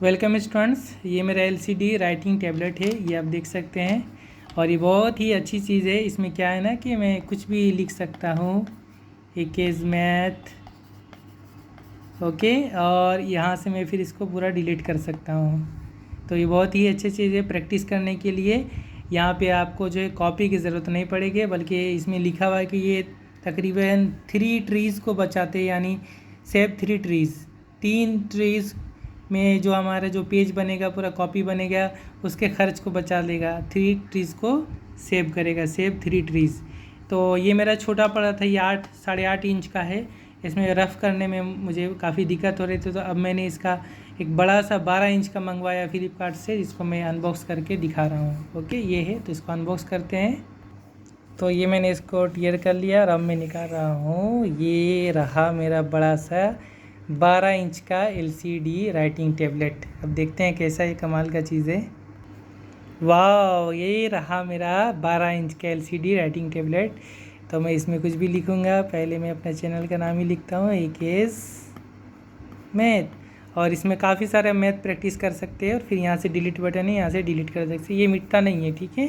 Welcome students, ये मेरा LCD writing tablet है। ये आप देख सकते हैं और ये बहुत ही अच्छी चीज़ है। इसमें क्या है ना कि मैं कुछ भी लिख सकता हूँ, एक इज मैथ, ओके, और यहाँ से मैं फिर इसको पूरा डिलीट कर सकता हूँ। तो ये बहुत ही अच्छी चीज़ है प्रैक्टिस करने के लिए। यहाँ पे आपको जो है कॉपी की ज़रूरत नहीं पड़ेगी, बल्कि इसमें लिखा हुआ है कि ये तकरीबन 3 ट्रीज़ को बचाते हैं, यानी सेव 3 ट्रीज़। 3 ट्रीज़ में जो हमारा जो पेज बनेगा, पूरा कॉपी बनेगा, उसके खर्च को बचा लेगा। 3 ट्रीज़ को सेव करेगा, सेव 3 ट्रीज़। तो ये मेरा छोटा पड़ा था, ये 8-8.5 इंच का है। इसमें रफ़ करने में मुझे काफ़ी दिक्कत हो रही थी, तो अब मैंने इसका एक बड़ा सा 12 इंच का मंगवाया फ्लिपकार्ट से, जिसको मैं अनबॉक्स करके दिखा रहा हूँ। ओके, ये है, तो इसको अनबॉक्स करते हैं। तो ये मैंने इसको टियर कर लिया और अब मैं निकाल रहा हूँ। ये रहा मेरा बड़ा सा 12 इंच का एलसीडी राइटिंग टैबलेट। अब देखते हैं कैसा ये कमाल का चीज़ है। वाह, ये रहा मेरा 12 इंच का एलसीडी राइटिंग टैबलेट। तो मैं इसमें कुछ भी लिखूँगा, पहले मैं अपने चैनल का नाम ही लिखता हूँ, एक इज मैथ। और इसमें काफ़ी सारे मैथ प्रैक्टिस कर सकते हैं। और फिर यहाँ से डिलीट बटन है, यहाँ से डिलीट कर सकते हैं। ये मिटता नहीं है, ठीक है,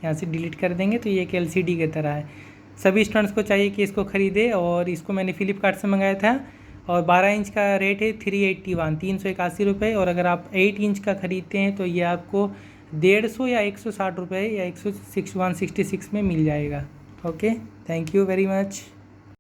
यहाँ से डिलीट कर देंगे तो ये एक एलसीडी की तरह है। सभी स्टूडेंट्स को चाहिए कि इसको ख़रीदे। और इसको मैंने फ्लिपकार्ट से मंगाया था और 12 इंच का रेट है 381 रुपये। और अगर आप 8 इंच का ख़रीदते हैं तो ये आपको 150 या 160 रुपये या 166 में मिल जाएगा। Okay, thank you very much.